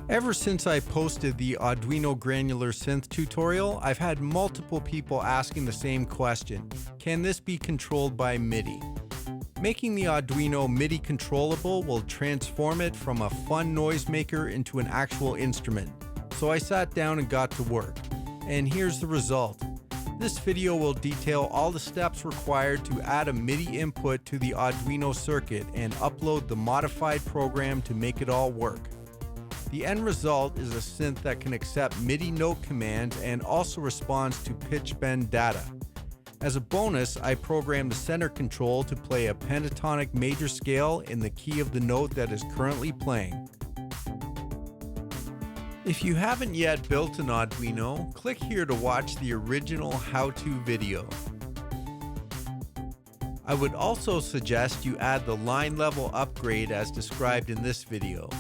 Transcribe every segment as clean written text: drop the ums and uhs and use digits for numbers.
Ever since I posted the Auduino Granular Synth tutorial, I've had multiple people asking the same question: can this be controlled by MIDI? Making the Auduino MIDI controllable will transform it from a fun noisemaker into an actual instrument. So I sat down and got to work. And here's the result. This video will detail all the steps required to add a MIDI input to the Auduino circuit and upload the modified program to make it all work. The end result is a synth that can accept MIDI note commands and also responds to pitch bend data. As a bonus, I programmed the center control to play a pentatonic major scale in the key of the note that is currently playing. If you haven't yet built an Auduino, click here to watch the original how-to video. I would also suggest you add the line level upgrade as described in this video.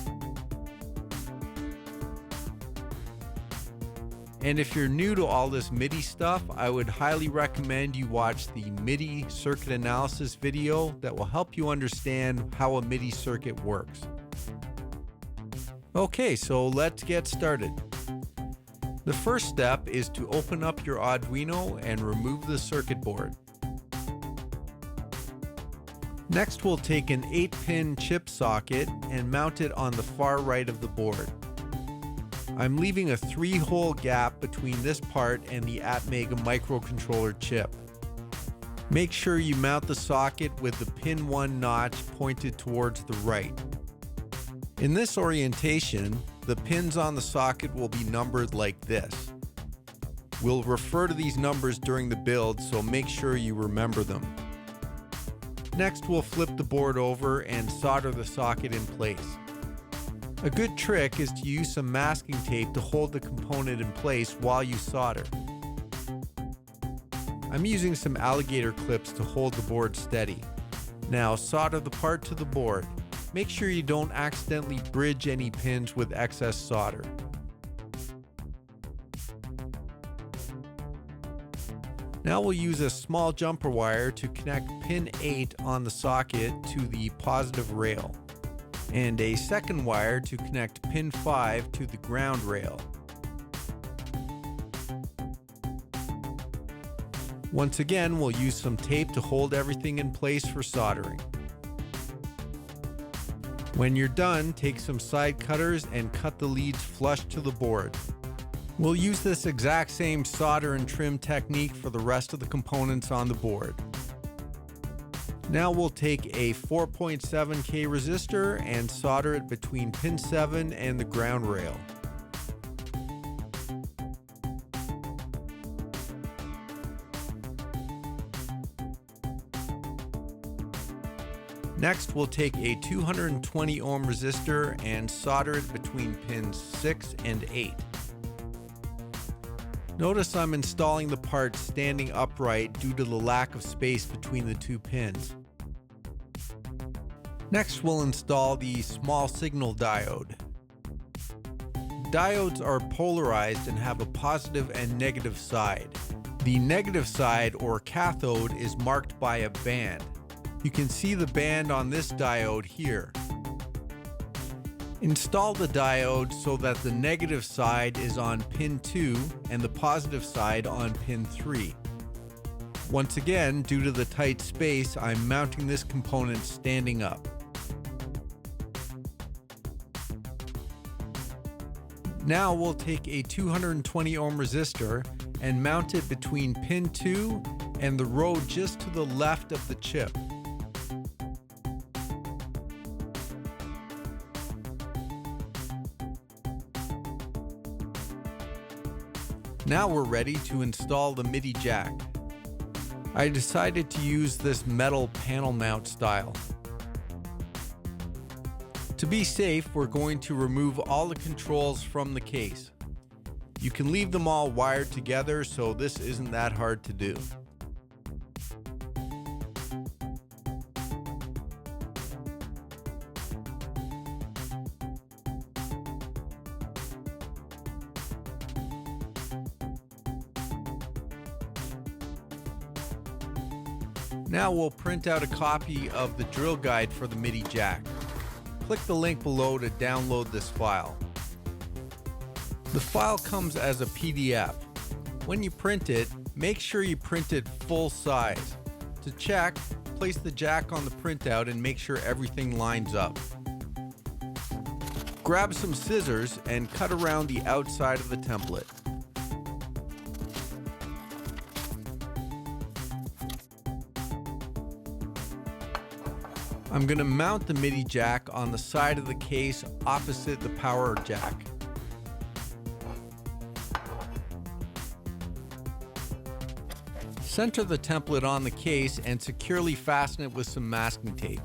And if you're new to all this MIDI stuff, I would highly recommend you watch the MIDI circuit analysis video that will help you understand how a MIDI circuit works. Okay, so let's get started. The first step is to open up your Auduino and remove the circuit board. Next, we'll take an 8-pin chip socket and mount it on the far right of the board. I'm leaving a 3-hole gap between this part and the Atmega microcontroller chip. Make sure you mount the socket with the pin 1 notch pointed towards the right. In this orientation, the pins on the socket will be numbered like this. We'll refer to these numbers during the build, so make sure you remember them. Next, we'll flip the board over and solder the socket in place. A good trick is to use some masking tape to hold the component in place while you solder. I'm using some alligator clips to hold the board steady. Now solder the part to the board. Make sure you don't accidentally bridge any pins with excess solder. Now we'll use a small jumper wire to connect pin 8 on the socket to the positive rail, and a second wire to connect pin 5 to the ground rail. Once again, we'll use some tape to hold everything in place for soldering. When you're done, take some side cutters and cut the leads flush to the board. We'll use this exact same solder and trim technique for the rest of the components on the board. Now we'll take a 4.7K resistor and solder it between pin 7 and the ground rail. Next, we'll take a 220 ohm resistor and solder it between pins 6 and 8. Notice I'm installing the part standing upright due to the lack of space between the two pins. Next, we'll install the small signal diode. Diodes are polarized and have a positive and negative side. The negative side, or cathode, is marked by a band. You can see the band on this diode here. Install the diode so that the negative side is on pin 2 and the positive side on pin 3. Once again, due to the tight space, I'm mounting this component standing up. Now we'll take a 220 ohm resistor and mount it between pin 2 and the row just to the left of the chip. Now we're ready to install the MIDI jack. I decided to use this metal panel mount style. To be safe, we're going to remove all the controls from the case. You can leave them all wired together, so this isn't that hard to do. Now we'll print out a copy of the drill guide for the MIDI jack. Click the link below to download this file. The file comes as a PDF. When you print it, make sure you print it full size. To check, place the jack on the printout and make sure everything lines up. Grab some scissors and cut around the outside of the template. I'm going to mount the MIDI jack on the side of the case opposite the power jack. Center the template on the case and securely fasten it with some masking tape.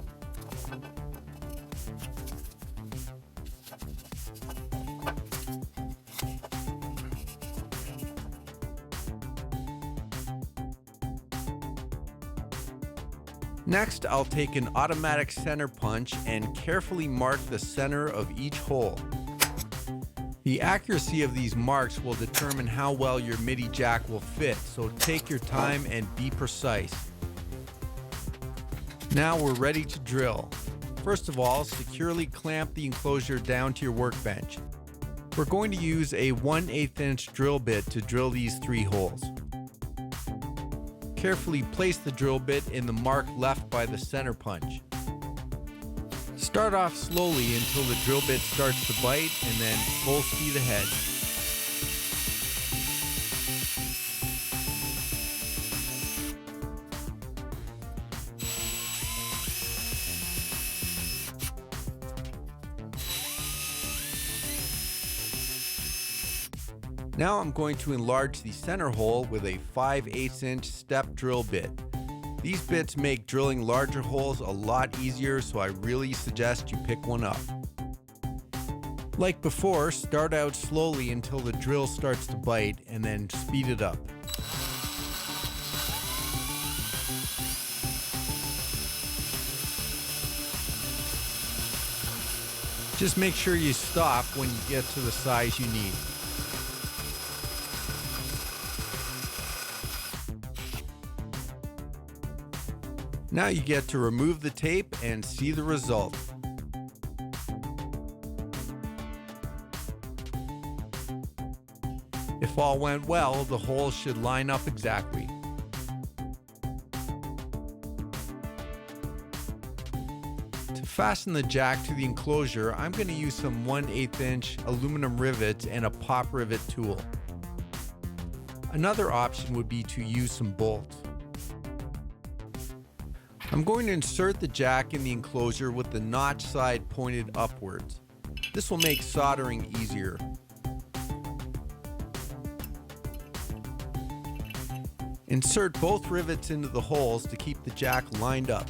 Next, I'll take an automatic center punch and carefully mark the center of each hole. The accuracy of these marks will determine how well your MIDI jack will fit, so take your time and be precise. Now we're ready to drill. First of all, securely clamp the enclosure down to your workbench. We're going to use a 1/8 inch drill bit to drill these 3 holes. Carefully place the drill bit in the mark left by the center punch. Start off slowly until the drill bit starts to bite and then full speed ahead. Now I'm going to enlarge the center hole with a 5/8 inch step drill bit. These bits make drilling larger holes a lot easier, so I really suggest you pick one up. Like before, start out slowly until the drill starts to bite and then speed it up. Just make sure you stop when you get to the size you need. Now you get to remove the tape and see the result. If all went well, the holes should line up exactly. To fasten the jack to the enclosure, I'm going to use some 1/8 inch aluminum rivets and a pop rivet tool. Another option would be to use some bolts. I'm going to insert the jack in the enclosure with the notch side pointed upwards. This will make soldering easier. Insert both rivets into the holes to keep the jack lined up.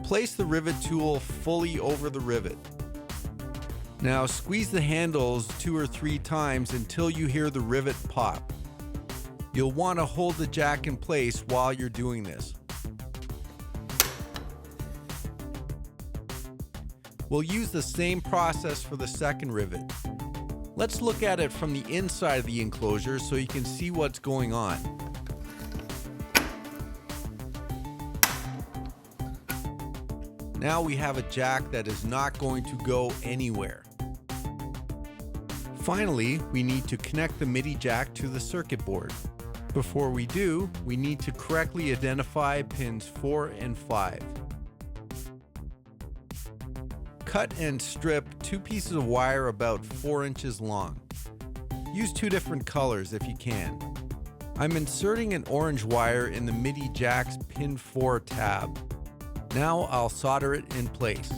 Place the rivet tool fully over the rivet. Now squeeze the handles 2 or 3 times until you hear the rivet pop. You'll want to hold the jack in place while you're doing this. We'll use the same process for the second rivet. Let's look at it from the inside of the enclosure so you can see what's going on. Now we have a jack that is not going to go anywhere. Finally, we need to connect the MIDI jack to the circuit board. Before we do, we need to correctly identify pins 4 and 5. Cut and strip 2 pieces of wire about 4 inches long. Use 2 different colors if you can. I'm inserting an orange wire in the MIDI jack's pin 4 tab. Now I'll solder it in place.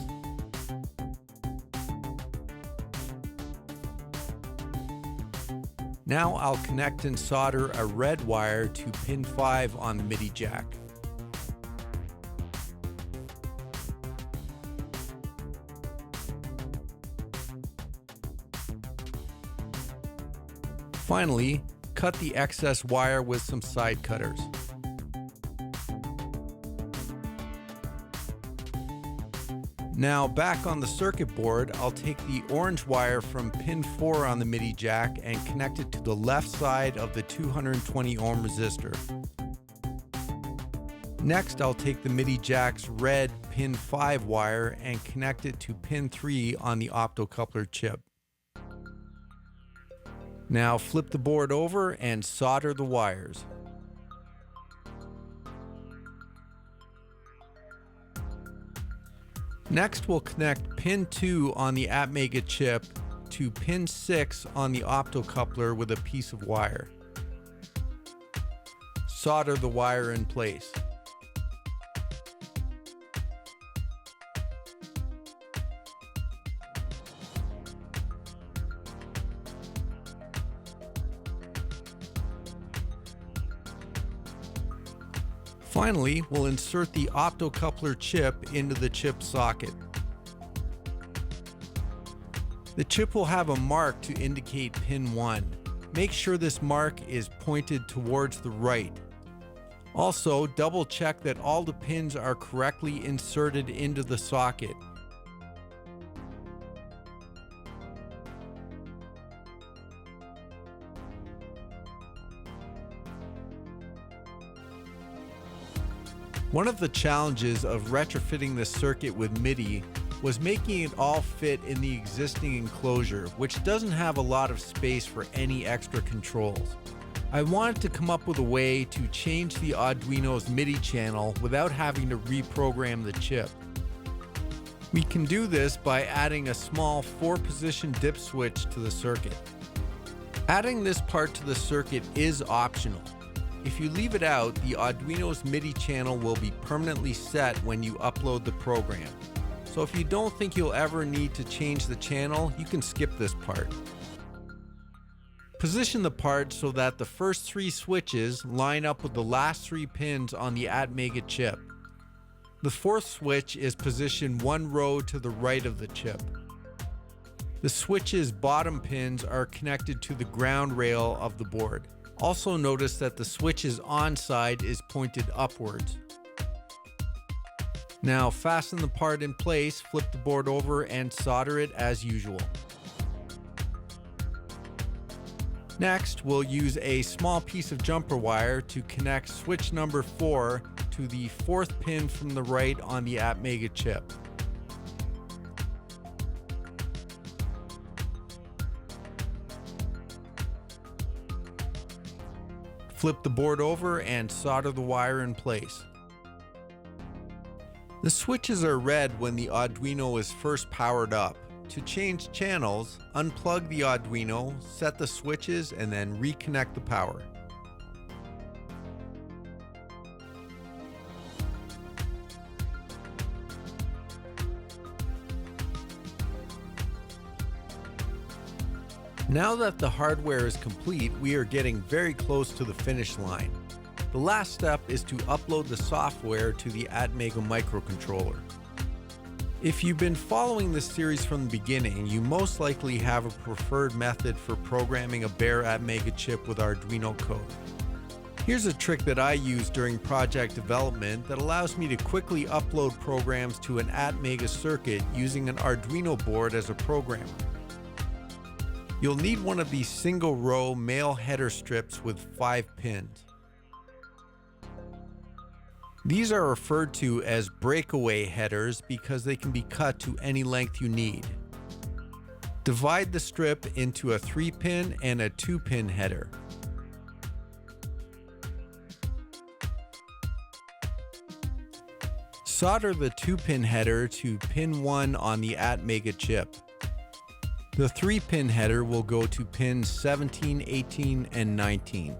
Now I'll connect and solder a red wire to pin 5 on the MIDI jack. Finally, cut the excess wire with some side cutters. Now back on the circuit board, I'll take the orange wire from pin 4 on the MIDI jack and connect it to the left side of the 220 ohm resistor. Next, I'll take the MIDI jack's red pin 5 wire and connect it to pin 3 on the optocoupler chip. Now flip the board over and solder the wires. Next, we'll connect pin 2 on the ATmega chip to pin 6 on the optocoupler with a piece of wire. Solder the wire in place. Finally, we'll insert the optocoupler chip into the chip socket. The chip will have a mark to indicate pin 1. Make sure this mark is pointed towards the right. Also, double check that all the pins are correctly inserted into the socket. One of the challenges of retrofitting this circuit with MIDI was making it all fit in the existing enclosure, which doesn't have a lot of space for any extra controls. I wanted to come up with a way to change the Arduino's MIDI channel without having to reprogram the chip. We can do this by adding a small 4-position dip switch to the circuit. Adding this part to the circuit is optional. If you leave it out, the Arduino's MIDI channel will be permanently set when you upload the program. So if you don't think you'll ever need to change the channel, you can skip this part. Position the part so that the first 3 switches line up with the last 3 pins on the ATmega chip. The 4th switch is positioned 1 row to the right of the chip. The switch's bottom pins are connected to the ground rail of the board. Also notice that the switch's on side is pointed upwards. Now fasten the part in place, flip the board over and solder it as usual. Next, we'll use a small piece of jumper wire to connect switch number 4 to the 4th pin from the right on the ATmega chip. Flip the board over and solder the wire in place. The switches are red when the Arduino is first powered up. To change channels, unplug the Arduino, set the switches, and then reconnect the power. Now that the hardware is complete, we are getting very close to the finish line. The last step is to upload the software to the ATmega microcontroller. If you've been following this series from the beginning, you most likely have a preferred method for programming a bare ATmega chip with Arduino code. Here's a trick that I use during project development that allows me to quickly upload programs to an ATmega circuit using an Arduino board as a programmer. You'll need one of these single-row male header strips with 5 pins. These are referred to as breakaway headers because they can be cut to any length you need. Divide the strip into a 3-pin and a 2-pin header. Solder the 2-pin header to pin 1 on the ATmega chip. The 3-pin header will go to pins 17, 18, and 19.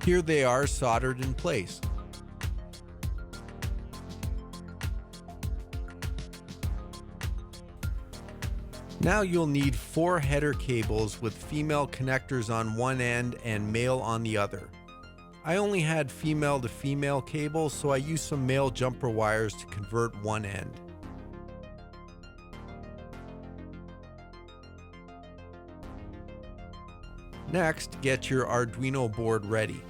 Here they are soldered in place. Now you'll need 4 header cables with female connectors on one end and male on the other. I only had female to female cables, so I used some male jumper wires to convert one end. Next, get your Arduino board ready.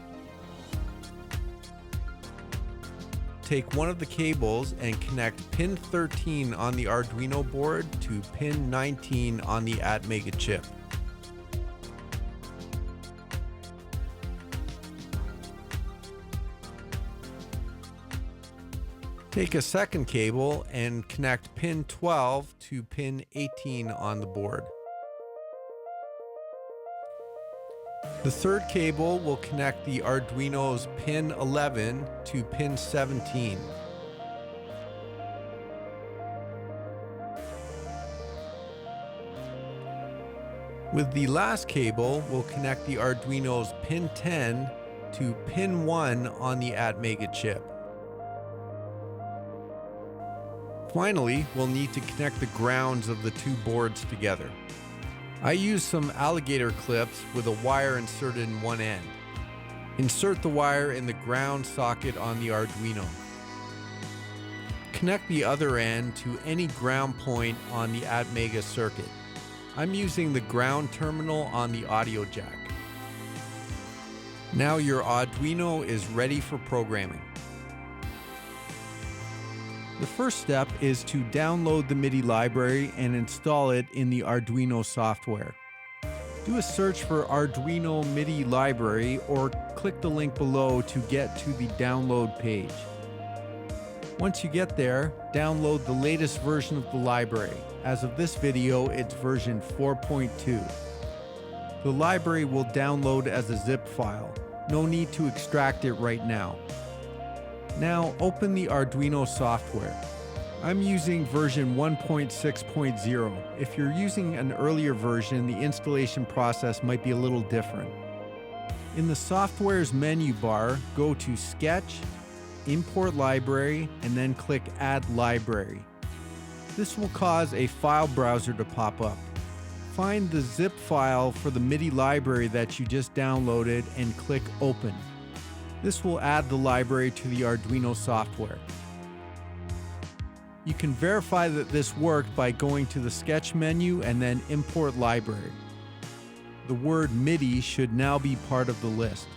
Take one of the cables and connect pin 13 on the Arduino board to pin 19 on the ATmega chip. Take a second cable and connect pin 12 to pin 18 on the board. The third cable will connect the Arduino's pin 11 to pin 17. With the last cable, we'll connect the Arduino's pin 10 to pin 1 on the Atmega chip. Finally, we'll need to connect the grounds of the two boards together. I use some alligator clips with a wire inserted in one end. Insert the wire in the ground socket on the Arduino. Connect the other end to any ground point on the Atmega circuit. I'm using the ground terminal on the audio jack. Now your Arduino is ready for programming. The first step is to download the MIDI library and install it in the Arduino software. Do a search for Arduino MIDI library or click the link below to get to the download page. Once you get there, download the latest version of the library. As of this video, it's version 4.2. The library will download as a zip file. No need to extract it right now. Now open the Arduino software. I'm using version 1.6.0. If you're using an earlier version, the installation process might be a little different. In the software's menu bar, go to Sketch, Import Library, and then click Add Library. This will cause a file browser to pop up. Find the zip file for the MIDI library that you just downloaded and click Open. This will add the library to the Arduino software. You can verify that this worked by going to the Sketch menu and then Import Library. The word MIDI should now be part of the list.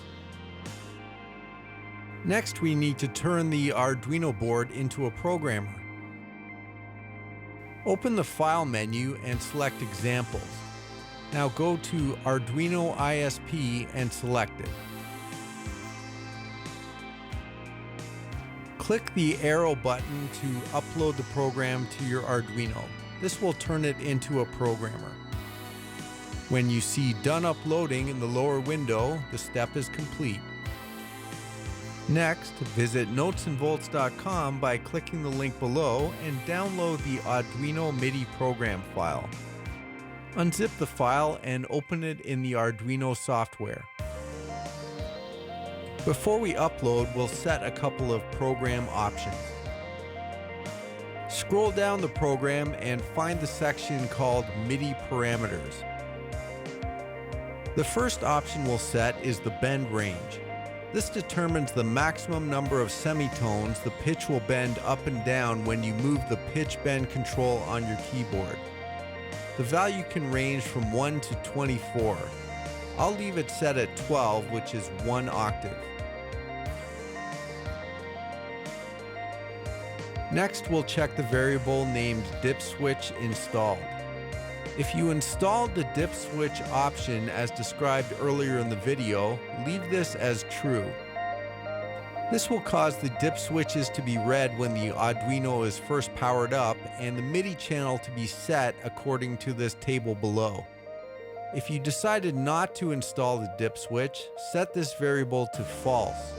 Next, we need to turn the Arduino board into a programmer. Open the File menu and select Examples. Now go to Arduino ISP and select it. Click the arrow button to upload the program to your Arduino. This will turn it into a programmer. When you see Done Uploading in the lower window, the step is complete. Next, visit notesandvolts.com by clicking the link below and download the Arduino MIDI program file. Unzip the file and open it in the Arduino software. Before we upload, we'll set a couple of program options. Scroll down the program and find the section called MIDI Parameters. The first option we'll set is the bend range. This determines the maximum number of semitones the pitch will bend up and down when you move the pitch bend control on your keyboard. The value can range from 1 to 24. I'll leave it set at 12, which is 1 octave. Next, we'll check the variable named dip switch installed. If you installed the dip switch option as described earlier in the video, leave this as true. This will cause the dip switches to be read when the Arduino is first powered up and the MIDI channel to be set according to this table below. If you decided not to install the dip switch, set this variable to false.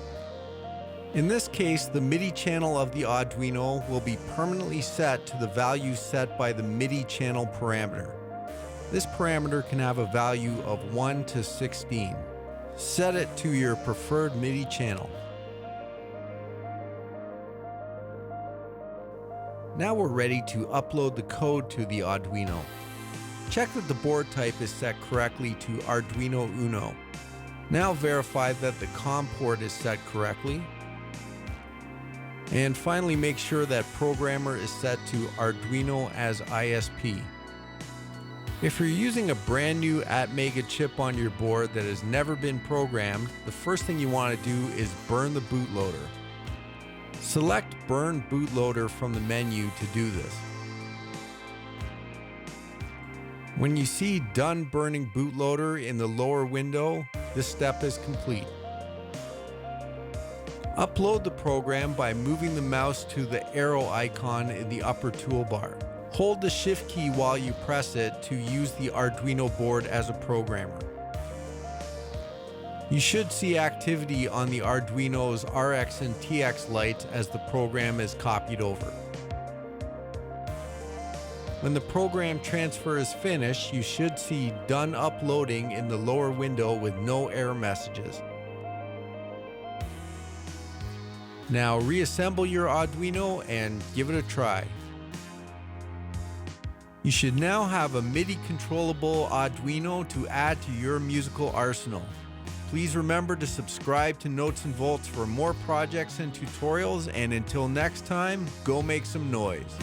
In this case, the MIDI channel of the Arduino will be permanently set to the value set by the MIDI channel parameter. This parameter can have a value of 1 to 16. Set it to your preferred MIDI channel. Now we're ready to upload the code to the Arduino. Check that the board type is set correctly to Arduino Uno. Now verify that the COM port is set correctly. And finally, make sure that programmer is set to Arduino as ISP. If you're using a brand new Atmega chip on your board that has never been programmed, the first thing you want to do is burn the bootloader. Select Burn Bootloader from the menu to do this. When you see Done Burning Bootloader in the lower window, this step is complete. Upload the program by moving the mouse to the arrow icon in the upper toolbar. Hold the Shift key while you press it to use the Arduino board as a programmer. You should see activity on the Arduino's RX and TX lights as the program is copied over. When the program transfer is finished, you should see Done Uploading in the lower window with no error messages. Now reassemble your Arduino and give it a try. You should now have a MIDI controllable Arduino to add to your musical arsenal. Please remember to subscribe to Notes and Volts for more projects and tutorials, and until next time, go make some noise.